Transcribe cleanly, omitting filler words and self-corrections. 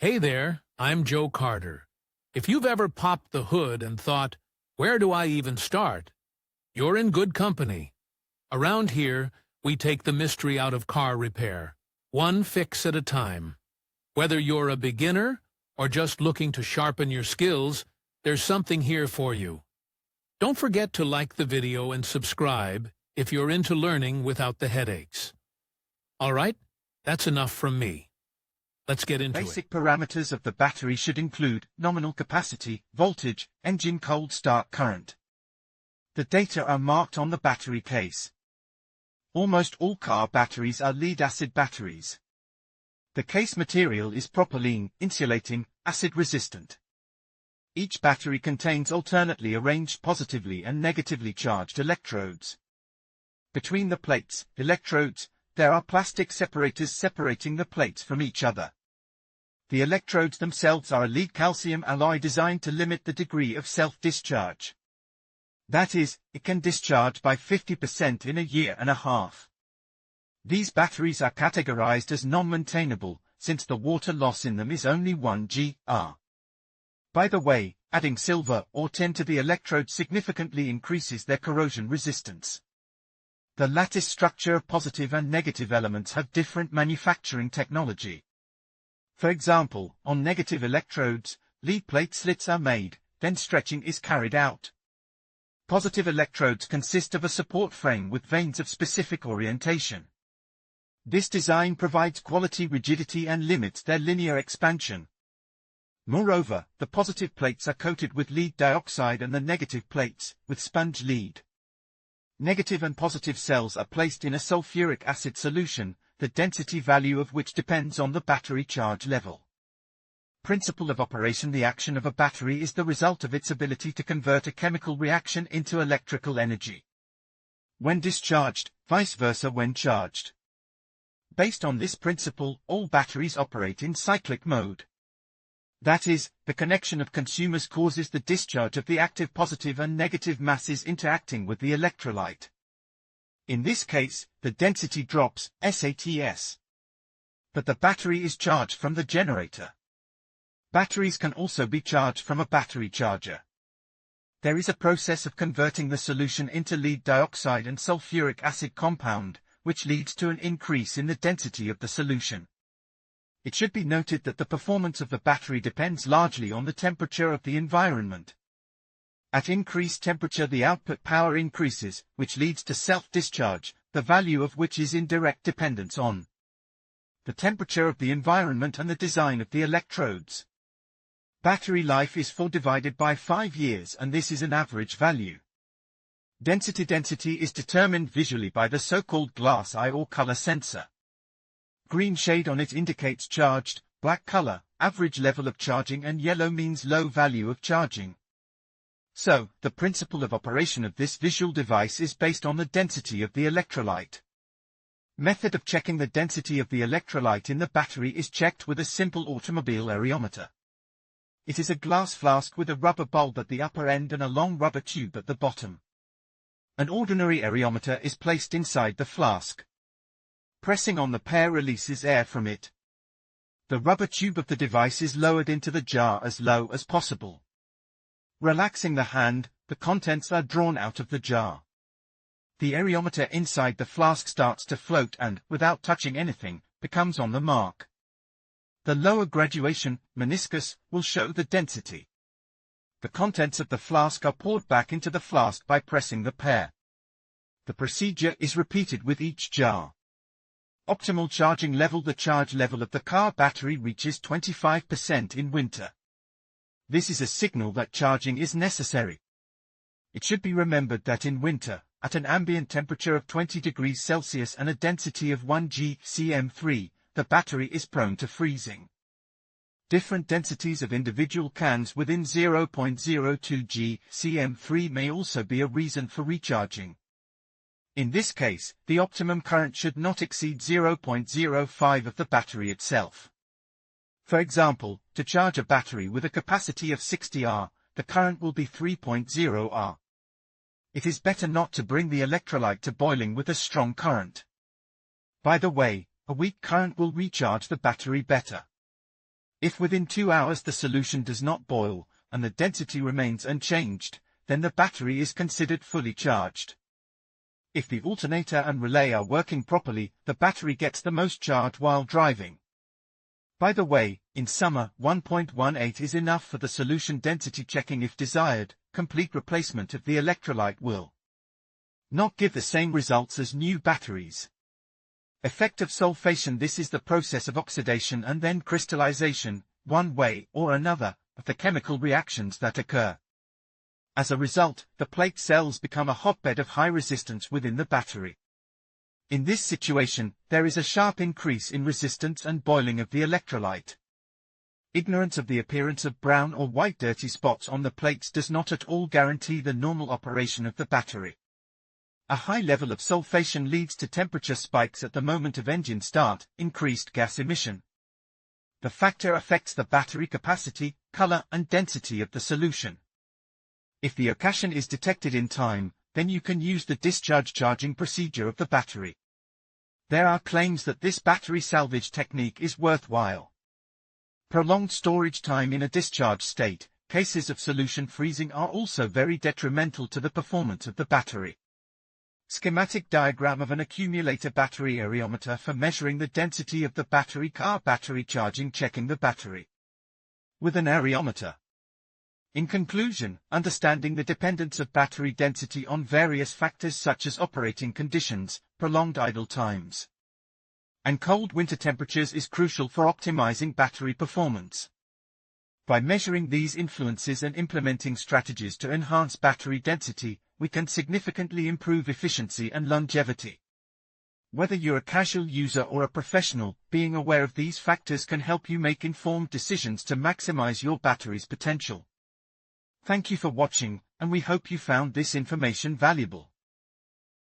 Hey there, I'm Joe Carter. If you've ever popped the hood and thought, where do I even start? You're in good company. Around here, we take the mystery out of car repair, one fix at a time. Whether you're a beginner or just looking to sharpen your skills, there's something here for you. Don't forget to like the video and subscribe if you're into learning without the headaches. All right, that's enough from me. Let's get into it. Basic parameters of the battery should include nominal capacity, voltage, engine cold start current. The data are marked on the battery case. Almost all car batteries are lead-acid batteries. The case material is propylene, insulating, acid-resistant. Each battery contains alternately arranged positively and negatively charged electrodes. Between the plates, electrodes, there are plastic separators separating the plates from each other. The electrodes themselves are a lead-calcium alloy designed to limit the degree of self-discharge. That is, it can discharge by 50% in a year and a half. These batteries are categorized as non-maintainable, since the water loss in them is only 1 Gr. By the way, adding silver or tin to the electrode significantly increases their corrosion resistance. The lattice structure of positive and negative elements have different manufacturing technology. For example, on negative electrodes, lead plate slits are made, then stretching is carried out. Positive electrodes consist of a support frame with vanes of specific orientation. This design provides quality rigidity and limits their linear expansion. Moreover, the positive plates are coated with lead dioxide and the negative plates, with sponge lead. Negative and positive cells are placed in a sulfuric acid solution, the density value of which depends on the battery charge level. Principle of operation: the action of a battery is the result of its ability to convert a chemical reaction into electrical energy. When discharged, vice versa when charged. Based on this principle, all batteries operate in cyclic mode. That is, the connection of consumers causes the discharge of the active positive and negative masses interacting with the electrolyte. In this case, the density drops, SATS. But the battery is charged from the generator. Batteries can also be charged from a battery charger. There is a process of converting the solution into lead dioxide and sulfuric acid compound, which leads to an increase in the density of the solution. It should be noted that the performance of the battery depends largely on the temperature of the environment. At increased temperature the output power increases, which leads to self-discharge, the value of which is in direct dependence on the temperature of the environment and the design of the electrodes. Battery life is 4 divided by 5 years, and this is an average value. Density is determined visually by the so-called glass eye or color sensor. Green shade on it indicates charged, black color, average level of charging, and yellow means low value of charging. So, the principle of operation of this visual device is based on the density of the electrolyte. Method of checking the density of the electrolyte in the battery is checked with a simple automobile areometer. It is a glass flask with a rubber bulb at the upper end and a long rubber tube at the bottom. An ordinary areometer is placed inside the flask. Pressing on the pair releases air from it. The rubber tube of the device is lowered into the jar as low as possible. Relaxing the hand, the contents are drawn out of the jar. The areometer inside the flask starts to float and, without touching anything, becomes on the mark. The lower graduation, meniscus, will show the density. The contents of the flask are poured back into the flask by pressing the pair. The procedure is repeated with each jar. Optimal charging level: the charge level of the car battery reaches 25% in winter. This is a signal that charging is necessary. It should be remembered that in winter, at an ambient temperature of 20 degrees Celsius and a density of 1 Gcm3, the battery is prone to freezing. Different densities of individual cans within 0.02 Gcm3 may also be a reason for recharging. In this case, the optimum current should not exceed 0.05 of the battery itself. For example, to charge a battery with a capacity of 60 Ah, the current will be 3.0 Ah. It is better not to bring the electrolyte to boiling with a strong current. By the way, a weak current will recharge the battery better. If within 2 hours the solution does not boil, and the density remains unchanged, then the battery is considered fully charged. If the alternator and relay are working properly, the battery gets the most charge while driving. By the way, in summer, 1.18 is enough for the solution density checking if desired. Complete replacement of the electrolyte will not give the same results as new batteries. Effect of sulfation. This is the process of oxidation and then crystallization, one way or another, of the chemical reactions that occur. As a result, the plate cells become a hotbed of high resistance within the battery. In this situation, there is a sharp increase in resistance and boiling of the electrolyte. Ignorance of the appearance of brown or white dirty spots on the plates does not at all guarantee the normal operation of the battery. A high level of sulfation leads to temperature spikes at the moment of engine start, increased gas emission. The factor affects the battery capacity, color and density of the solution. If the occasion is detected in time, then you can use the discharge charging procedure of the battery. There are claims that this battery salvage technique is worthwhile. Prolonged storage time in a discharge state, cases of solution freezing are also very detrimental to the performance of the battery. Schematic diagram of an accumulator battery areometer for measuring the density of the battery car battery charging checking the battery with an areometer. In conclusion, understanding the dependence of battery density on various factors such as operating conditions, prolonged idle times, and cold winter temperatures is crucial for optimizing battery performance. By measuring these influences and implementing strategies to enhance battery density, we can significantly improve efficiency and longevity. Whether you're a casual user or a professional, being aware of these factors can help you make informed decisions to maximize your battery's potential. Thank you for watching, and we hope you found this information valuable.